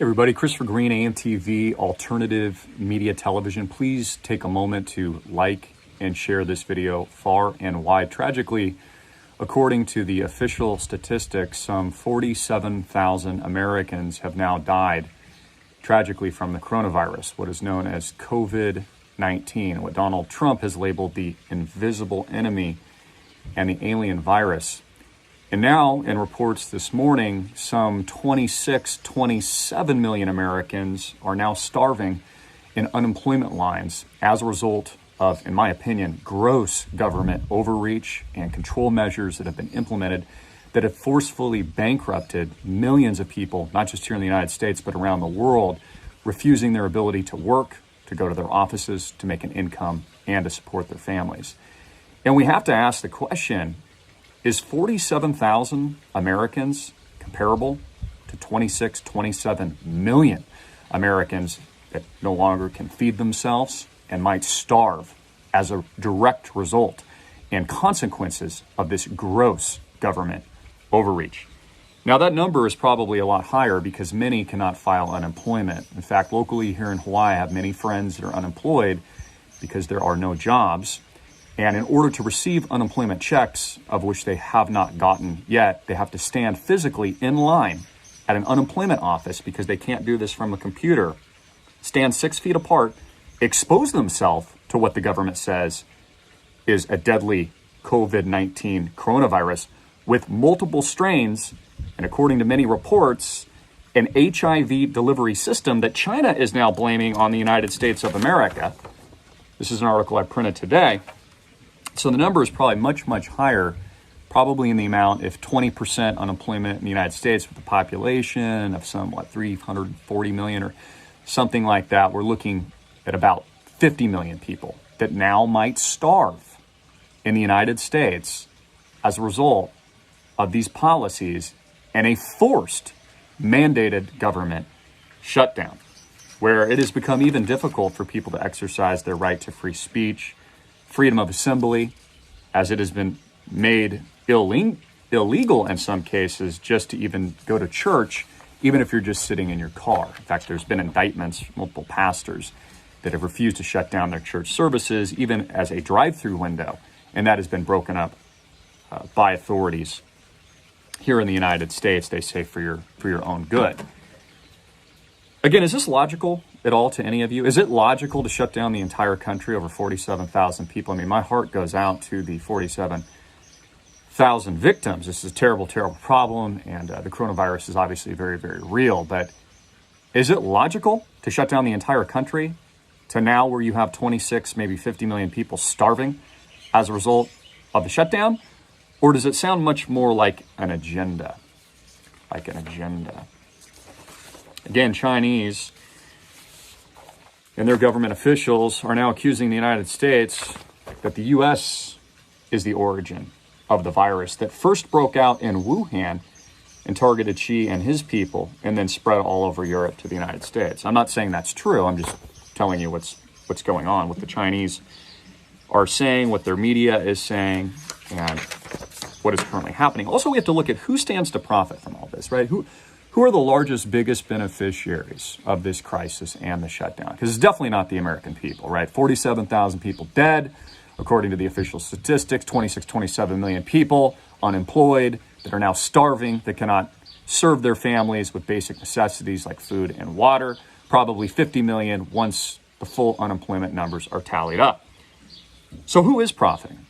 Everybody, Christopher Greene, AMTV, Alternative Media Television. Please take a moment to like and share this video far and wide. Tragically, according to the official statistics, some 47,000 Americans have now died tragically from the coronavirus, what is known as COVID-19, what Donald Trump has labeled the invisible enemy and the alien virus. And now, in reports this morning, some 27 million Americans are now starving in unemployment lines as a result of, in my opinion, gross government overreach and control measures that have been implemented that have forcefully bankrupted millions of people, not just here in the United States, but around the world, refusing their ability to work, to go to their offices, to make an income, and to support their families. And we have to ask the question, is 47,000 Americans comparable to 27 million Americans that no longer can feed themselves and might starve as a direct result and consequences of this gross government overreach? Now, that number is probably a lot higher because many cannot file unemployment. In fact, locally here in Hawaii, I have many friends that are unemployed because there are no jobs. And in order to receive unemployment checks, of which they have not gotten yet, they have to stand physically in line at an unemployment office because they can't do this from a computer, stand 6 feet apart, expose themselves to what the government says is a deadly COVID-19 coronavirus with multiple strains, and according to many reports, an HIV delivery system that China is now blaming on the United States of America. This is an article I printed today. So the number is probably much, much higher, probably in the amount, if 20% unemployment in the United States with a population of some, 340 million or something like that, we're looking at about 50 million people that now might starve in the United States as a result of these policies and a forced, mandated government shutdown, where it has become even difficult for people to exercise their right to free speech, freedom of assembly, as it has been made illegal in some cases just to even go to church, even if you're just sitting in your car. In fact, there's been indictments, multiple pastors that have refused to shut down their church services, even as a drive-through window, and that has been broken up by authorities here in the United States, they say, for your own good. Again, is this logical at all to any of you? Is it logical to shut down the entire country, over 47,000 people? I mean, my heart goes out to the 47,000 victims. This is a terrible, terrible problem, and the coronavirus is obviously very, very real. But is it logical to shut down the entire country to now where you have 26, maybe 50 million people starving as a result of the shutdown? Or does it sound much more like an agenda? Like an agenda. Again, Chinese and their government officials are now accusing the United States that the U.S. is the origin of the virus that first broke out in Wuhan and targeted Xi and his people and then spread all over Europe to the United States. I'm not saying that's true. I'm just telling you what's going on, what the Chinese are saying, what their media is saying, and what is currently happening. Also, we have to look at who stands to profit from all this, right? Who are the largest, biggest beneficiaries of this crisis and the shutdown? Because it's definitely not the American people, right? 47,000 people dead, according to the official statistics, 27 million people unemployed that are now starving, that cannot serve their families with basic necessities like food and water. Probably 50 million once the full unemployment numbers are tallied up. So who is profiting?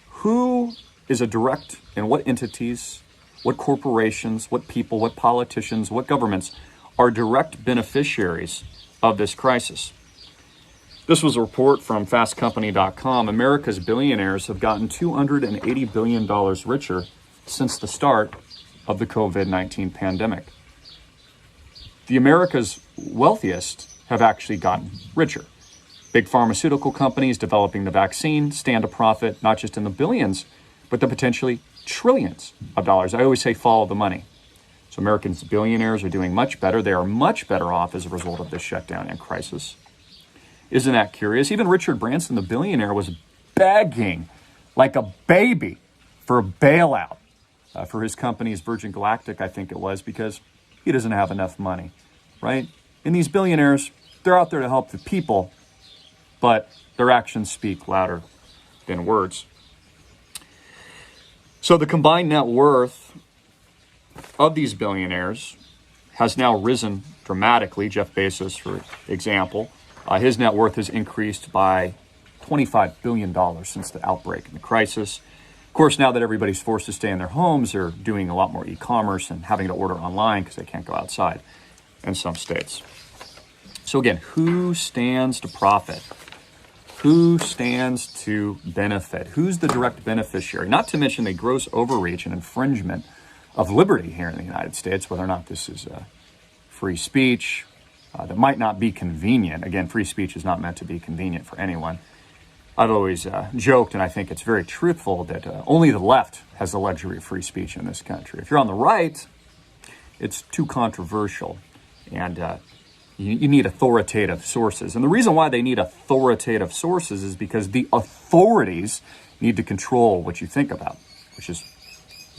Who is a direct, and what entities, what corporations, what people, what politicians, what governments are direct beneficiaries of this crisis? This was a report from fastcompany.com. America's billionaires have gotten $280 billion richer since the start of the COVID-19 pandemic. The America's wealthiest have actually gotten richer. Big pharmaceutical companies developing the vaccine stand to profit not just in the billions, but the potentially trillions of dollars. I always say follow the money. So Americans' billionaires are doing much better. They are much better off as a result of this shutdown and crisis. Isn't that curious? Even Richard Branson, the billionaire, was begging like a baby for a bailout for his company's Virgin Galactic, I think it was, because he doesn't have enough money right? And these billionaires, they're out there to help the people, but their actions speak louder than words. So the combined net worth of these billionaires has now risen dramatically. Jeff Bezos, for example, his net worth has increased by $25 billion since the outbreak and the crisis. Of course, now that everybody's forced to stay in their homes, they're doing a lot more e-commerce and having to order online because they can't go outside in some states. So again, who stands to profit? Who stands to benefit? Who's the direct beneficiary? Not to mention the gross overreach and infringement of liberty here in the United States, whether or not this is free speech that might not be convenient. Again, free speech is not meant to be convenient for anyone. I've always joked, and I think it's very truthful, that only the left has the luxury of free speech in this country. If you're on the right, it's too controversial, and you need authoritative sources. And the reason why they need authoritative sources is because the authorities need to control what you think about, which is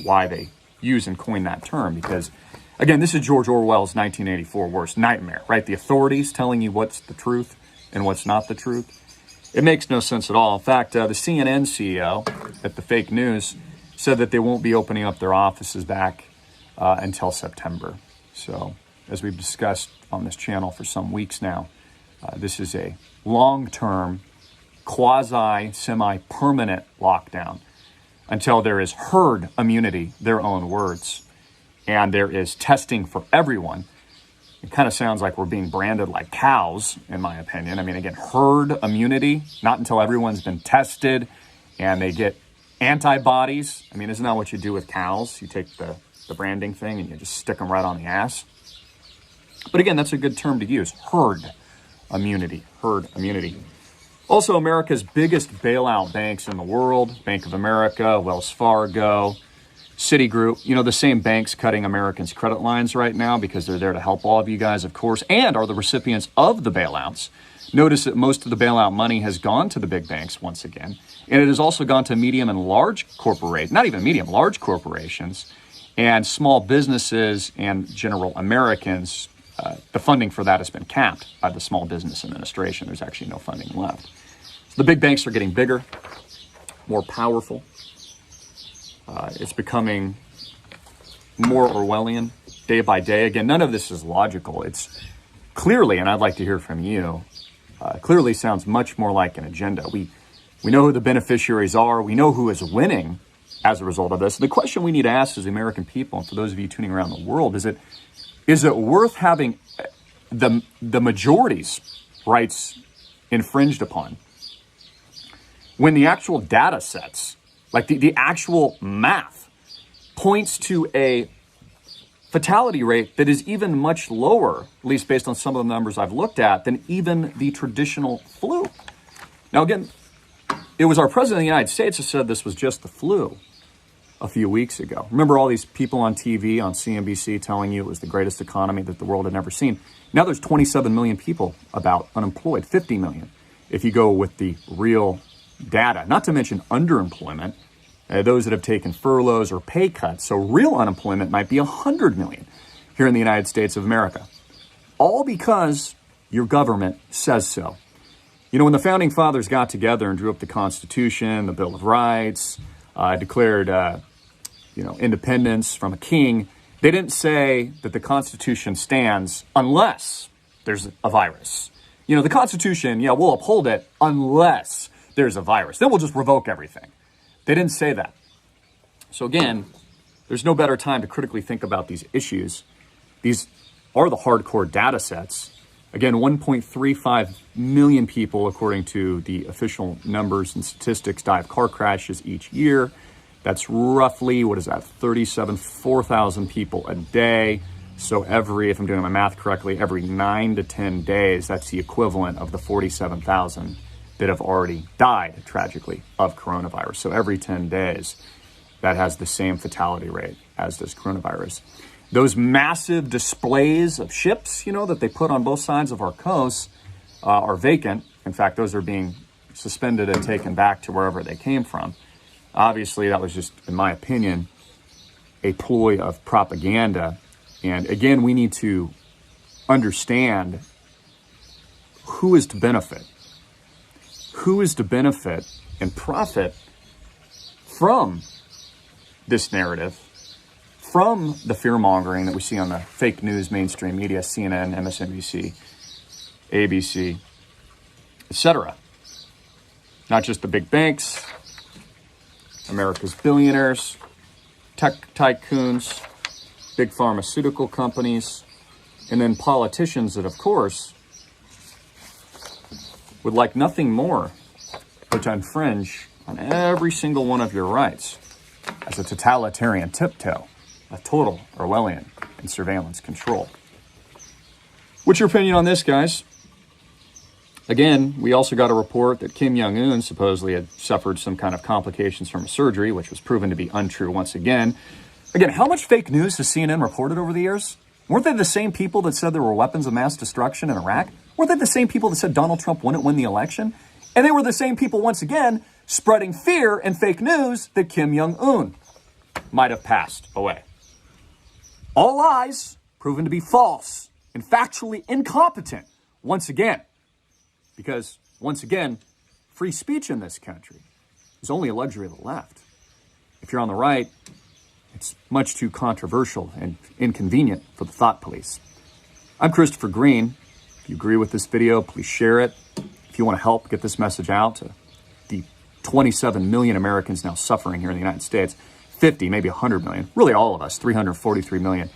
why they use and coin that term. Because, again, this is George Orwell's 1984 worst nightmare, right? The authorities telling you what's the truth and what's not the truth. It makes no sense at all. In fact, the CNN CEO at the fake news said that they won't be opening up their offices back until September. So, as we've discussed on this channel for some weeks now, this is a long-term, quasi-semi-permanent lockdown until there is herd immunity, their own words, and there is testing for everyone. It kind of sounds like we're being branded like cows, in my opinion. I mean, again, herd immunity, not until everyone's been tested and they get antibodies. I mean, isn't that what you do with cows? You take the branding thing and you just stick them right on the ass. But again, that's a good term to use, herd immunity, herd immunity. Also, America's biggest bailout banks in the world, Bank of America, Wells Fargo, Citigroup, the same banks cutting Americans' credit lines right now because they're there to help all of you guys, of course, and are the recipients of the bailouts. Notice that most of the bailout money has gone to the big banks once again, and it has also gone to medium and large corporations, not even medium, large corporations, and small businesses and general Americans. The funding for that has been capped by the Small Business Administration. There's actually no funding left. So the big banks are getting bigger, more powerful. It's becoming more Orwellian day by day. Again, none of this is logical. It's clearly, and I'd like to hear from you, clearly sounds much more like an agenda. We know who the beneficiaries are. We know who is winning as a result of this. The question we need to ask as the American people, and for those of you tuning around the world, is it worth having the majority's rights infringed upon when the actual data sets, like the actual math, points to a fatality rate that is even much lower, at least based on some of the numbers I've looked at, than even the traditional flu? Now, again, it was our president of the United States who said this was just the flu a few weeks ago. Remember all these people on TV, on CNBC, telling you it was the greatest economy that the world had never seen? Now there's 27 million people about unemployed, 50 million if you go with the real data, not to mention underemployment, those that have taken furloughs or pay cuts. So real unemployment might be 100 million here in the United States of America, all because your government says so. When the founding fathers got together and drew up the Constitution, the Bill of Rights, declared independence from a king, they didn't say that the Constitution stands unless there's a virus. The Constitution, we'll uphold it unless there's a virus. Then we'll just revoke everything. They didn't say that. So again, there's no better time to critically think about these issues. These are the hardcore data sets. Again, 1.35 million people, according to the official numbers and statistics, die of car crashes each year. That's roughly, 4,000 people a day. So if I'm doing my math correctly, every 9 to 10 days, that's the equivalent of the 47,000 that have already died, tragically, of coronavirus. So every 10 days, that has the same fatality rate as does coronavirus. Those massive displays of ships, that they put on both sides of our coasts are vacant. In fact, those are being suspended and taken back to wherever they came from. Obviously, that was just, in my opinion, a ploy of propaganda. And again, we need to understand who is to benefit. Who is to benefit and profit from this narrative, from the fear-mongering that we see on the fake news mainstream media, CNN, MSNBC, ABC, etc. Not just the big banks, America's billionaires, tech tycoons, big pharmaceutical companies, and then politicians that, of course, would like nothing more but to infringe on every single one of your rights as a totalitarian tiptoe, a total Orwellian and surveillance control. What's your opinion on this, guys? Again, we also got a report that Kim Jong-un supposedly had suffered some kind of complications from a surgery, which was proven to be untrue once again. Again, how much fake news has CNN reported over the years? Weren't they the same people that said there were weapons of mass destruction in Iraq? Weren't they the same people that said Donald Trump wouldn't win the election? And they were the same people, once again, spreading fear and fake news that Kim Jong-un might have passed away. All lies proven to be false and factually incompetent once again. Because, once again, free speech in this country is only a luxury of the left. If you're on the right, it's much too controversial and inconvenient for the thought police. I'm Christopher Greene. If you agree with this video, please share it. If you want to help get this message out to the 27 million Americans now suffering here in the United States, 50, maybe 100 million, really all of us, 343 million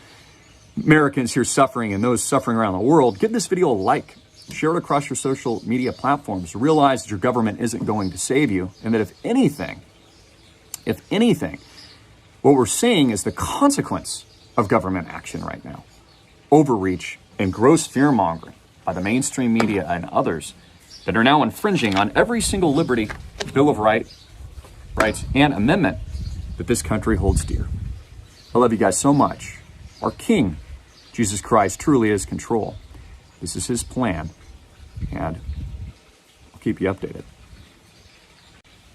Americans here suffering and those suffering around the world, give this video a like. Share it across your social media platforms. Realize that your government isn't going to save you, and that if anything, what we're seeing is the consequence of government action right now. Overreach and gross fear-mongering by the mainstream media and others that are now infringing on every single liberty, Bill of Rights, and amendment that this country holds dear. I love you guys so much. Our King, Jesus Christ, truly is control. This is his plan, and I'll keep you updated.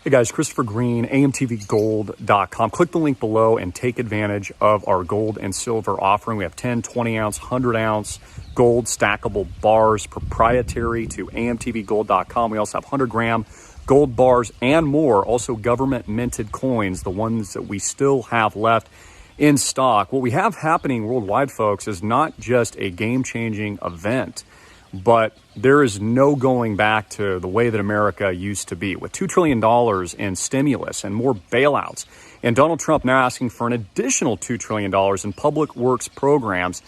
Hey guys, Christopher Greene, AMTVgold.com. Click the link below and take advantage of our gold and silver offering. We have 10, 20 ounce, 100 ounce gold stackable bars proprietary to AMTVgold.com. We also have 100 gram gold bars and more, also government minted coins, the ones that we still have left in stock. What we have happening worldwide, folks, is not just a game-changing event, but there is no going back to the way that America used to be, with $2 trillion in stimulus and more bailouts. And Donald Trump now asking for an additional $2 trillion in public works programs.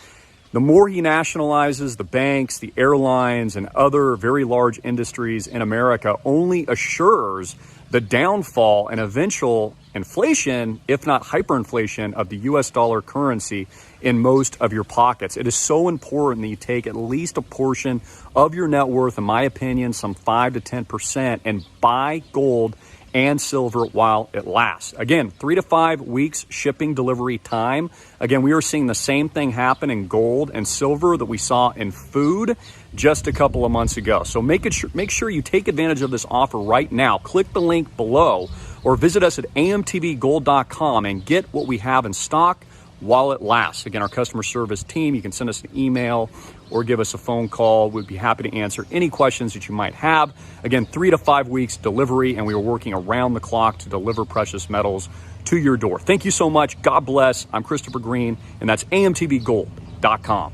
The more he nationalizes the banks, the airlines, and other very large industries in America only assures the downfall and eventual inflation, if not hyperinflation, of the U.S. dollar currency in most of your pockets. It is so important that you take at least a portion of your net worth, in my opinion, some 5 to 10%, and buy gold and silver while it lasts. Again, 3 to 5 weeks shipping delivery time. Again, we are seeing the same thing happen in gold and silver that we saw in food just a couple of months ago. So make sure you take advantage of this offer right now. Click the link below or visit us at amtvgold.com and get what we have in stock while it lasts. Again, our customer service team, you can send us an email or give us a phone call. We'd be happy to answer any questions that you might have. Again, 3 to 5 weeks delivery, and we are working around the clock to deliver precious metals to your door. Thank you so much. God bless. I'm Christopher Greene, and that's AMTVgold.com.